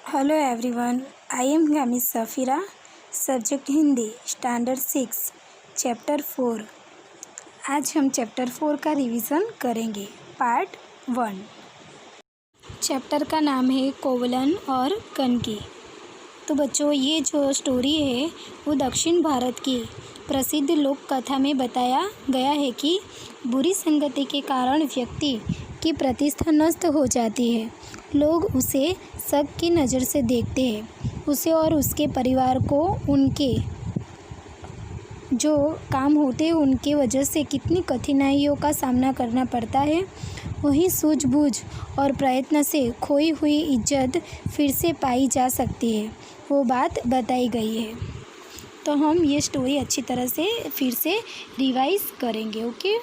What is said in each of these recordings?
Hello everyone, I am Gami Safira. Subject Hindi, standard 6, chapter 4। आज हम chapter 4 का रिवीजन करेंगे। पार्ट 1। चैप्टर का नाम है कोवलन और कनकी। तो बच्चों, ये जो स्टोरी है वो दक्षिण भारत की प्रसिद्ध लोक कथा में बताया गया है कि बुरी संगति के कारण व्यक्ति की प्रतिष्ठा नष्ट हो जाती है। लोग उसे शक की नज़र से देखते हैं। उसे और उसके परिवार को उनके जो काम होते हैं उनके वजह से कितनी कठिनाइयों का सामना करना पड़ता है। वहीं सूझबूझ और प्रयत्न से खोई हुई इज्जत फिर से पाई जा सकती है, वो बात बताई गई है। तो हम ये स्टोरी अच्छी तरह से फिर से रिवाइज करेंगे। ओके।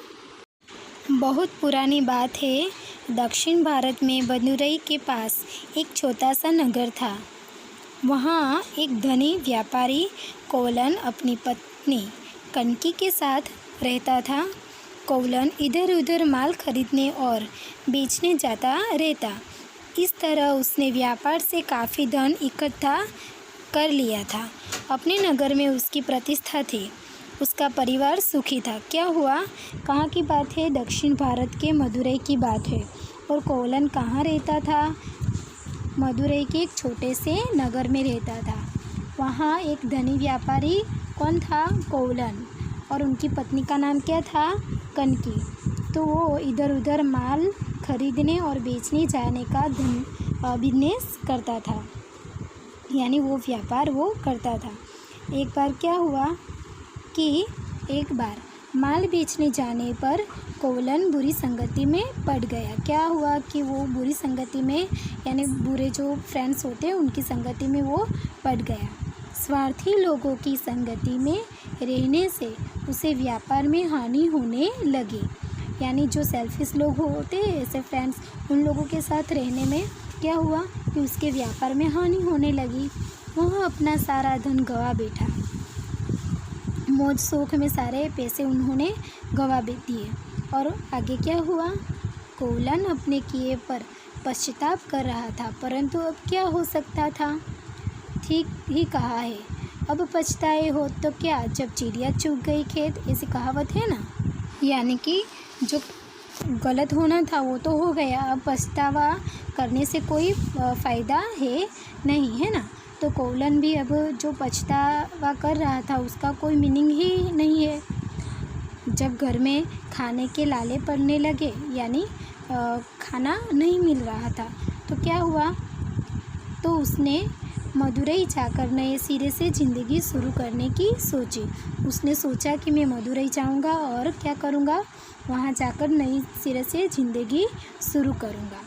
बहुत पुरानी बात है। दक्षिण भारत में बंदुरई के पास एक छोटा सा नगर था। वहाँ एक धनी व्यापारी कोवलन अपनी पत्नी कनकी के साथ रहता था। कोवलन इधर उधर माल खरीदने और बेचने जाता रहता। इस तरह उसने व्यापार से काफ़ी धन इकट्ठा कर लिया था। अपने नगर में उसकी प्रतिष्ठा थी। उसका परिवार सुखी था। क्या हुआ? कहाँ की बात है? दक्षिण भारत के मदुरई की बात है। और कोवलन कहाँ रहता था? मदुरई के एक छोटे से नगर में रहता था। वहाँ एक धनी व्यापारी कौन था? कोवलन। और उनकी पत्नी का नाम क्या था? कनकी। तो वो इधर उधर माल खरीदने और बेचने जाने का बिजनेस करता था, यानी वो व्यापार वो करता था। एक बार क्या हुआ कि एक बार माल बेचने जाने पर कोवलन बुरी संगति में पड़ गया। क्या हुआ कि वो बुरी संगति में, यानी बुरे जो फ्रेंड्स होते हैं उनकी संगति में वो पड़ गया। स्वार्थी लोगों की संगति में रहने से उसे व्यापार में हानि होने लगी। यानी जो सेल्फिश लोग होते हैं, ऐसे फ्रेंड्स, उन लोगों के साथ रहने में क्या हुआ कि उसके व्यापार में हानि होने लगी। वह अपना सारा धन गंवा बैठा। मौज शौक में सारे पैसे उन्होंने गंवा दिए। और आगे क्या हुआ? कोवलन अपने किए पर पश्चाताप कर रहा था, परंतु अब क्या हो सकता था? ठीक ही कहा है, अब पछताए हो तो क्या, जब चिड़िया चुग गई खेत, ऐसी कहावत है ना। यानी कि जो गलत होना था वो तो हो गया, अब पछतावा करने से कोई फ़ायदा है नहीं, है ना। तो कोवलन भी अब जो पछतावा कर रहा था उसका कोई मीनिंग ही नहीं है। जब घर में खाने के लाले पड़ने लगे, यानी खाना नहीं मिल रहा था, तो क्या हुआ? तो उसने मदुरई जाकर नए सिरे से ज़िंदगी शुरू करने की सोची। उसने सोचा कि मैं मदुरई जाऊंगा और क्या करूंगा, वहां जाकर नई सिरे से ज़िंदगी शुरू करूंगा।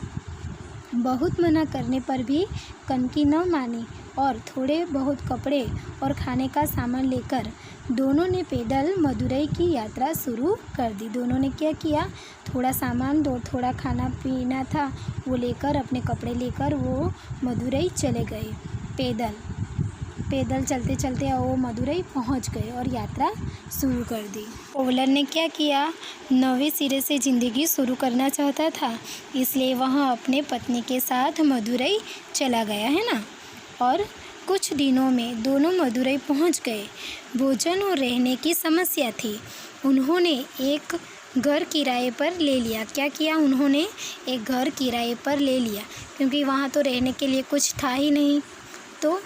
बहुत मना करने पर भी कनकी न मानी और थोड़े बहुत कपड़े और खाने का सामान लेकर दोनों ने पैदल मदुरई की यात्रा शुरू कर दी। दोनों ने क्या किया? थोड़ा सामान, थोड़ा खाना पीना था वो लेकर, अपने कपड़े लेकर वो मदुरई चले गए। पैदल चलते चलते वो मदुरई पहुंच गए और यात्रा शुरू कर दी। कोवलन ने क्या किया? नवे सिरे से ज़िंदगी शुरू करना चाहता था, इसलिए वह अपने पत्नी के साथ मदुरई चला गया, है ना। और कुछ दिनों में दोनों मदुरई पहुंच गए। भोजन और रहने की समस्या थी। उन्होंने एक घर किराए पर ले लिया। क्या किया उन्होंने? एक घर किराए पर ले लिया, क्योंकि वहाँ तो रहने के लिए कुछ था ही नहीं। तो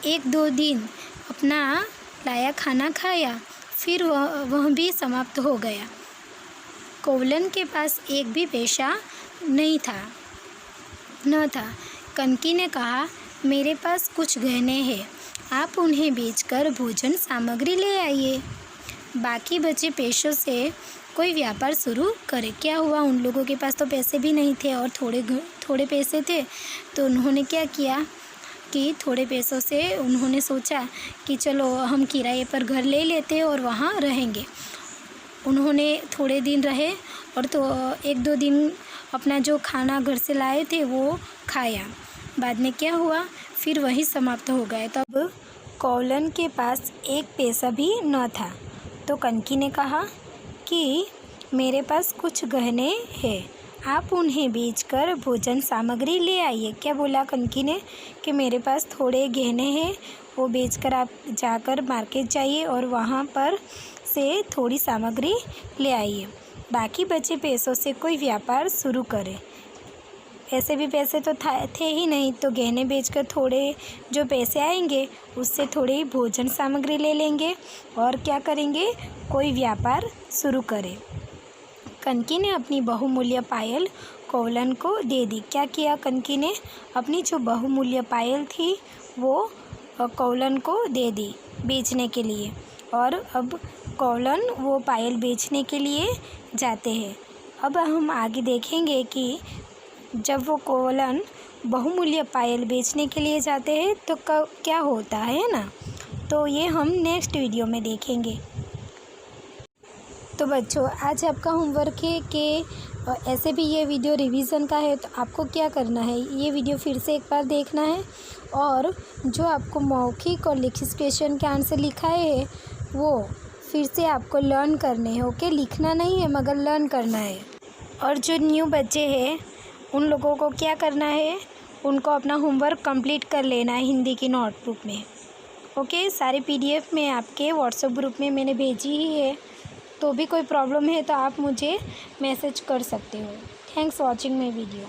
1-2 दिन अपना लाया खाना खाया, फिर वह भी समाप्त हो गया। कोवलन के पास एक भी पैसा नहीं था न था। कनकी ने कहा, मेरे पास कुछ गहने हैं, आप उन्हें बेचकर भोजन सामग्री ले आइए। बाकी बचे पैसों से कोई व्यापार शुरू करे। क्या हुआ? उन लोगों के पास तो पैसे भी नहीं थे और थोड़े पैसे थे। तो उन्होंने क्या किया कि थोड़े पैसों से उन्होंने सोचा कि चलो हम किराए पर घर ले लेते और वहाँ रहेंगे। उन्होंने थोड़े दिन रहे और तो 1-2 दिन अपना जो खाना घर से लाए थे वो खाया। बाद में क्या हुआ? फिर वही समाप्त हो गए। तब कोवलन के पास एक पैसा भी न था। तो कनकी ने कहा कि मेरे पास कुछ गहने हैं, आप उन्हें बेचकर भोजन सामग्री ले आइए। क्या बोला कनकी ने कि मेरे पास थोड़े गहने हैं, वो बेचकर आप जाकर मार्केट जाइए और वहाँ पर से थोड़ी सामग्री ले आइए। बाकी बचे पैसों से कोई व्यापार शुरू करें। ऐसे भी पैसे तो थे ही नहीं, तो गहने बेचकर थोड़े जो पैसे आएंगे उससे थोड़ी भोजन सामग्री ले लेंगे और क्या करेंगे, कोई व्यापार शुरू करें। कनकी ने अपनी बहुमूल्य पायल कौलन को दे दी। क्या किया कनकी ने, अपनी जो बहुमूल्य पायल थी वो कौलन को दे दी बेचने के लिए। और अब कौलन वो पायल बेचने के लिए जाते हैं। अब हम आगे देखेंगे कि जब वो कौलन बहुमूल्य पायल बेचने के लिए जाते हैं तो क्या होता है ना, तो ये हम नेक्स्ट वीडियो में देखेंगे। तो बच्चों, आज आपका होमवर्क है कि ऐसे भी ये वीडियो रिवीजन का है, तो आपको क्या करना है, ये वीडियो फिर से एक बार देखना है और जो आपको मौखिक और लिखित क्वेश्चन के आंसर लिखाए हैं वो फिर से आपको लर्न करने हैं। ओके, लिखना नहीं है मगर लर्न करना है। और जो न्यू बच्चे हैं उन लोगों को क्या करना है, उनको अपना होमवर्क कंप्लीट कर लेना है हिंदी की नोटबुक में। ओके, सारे PDF में आपके व्हाट्सएप ग्रुप में मैंने भेजी ही है, तो भी कोई प्रॉब्लम है तो आप मुझे मैसेज कर सकते हो। Thanks watching my video.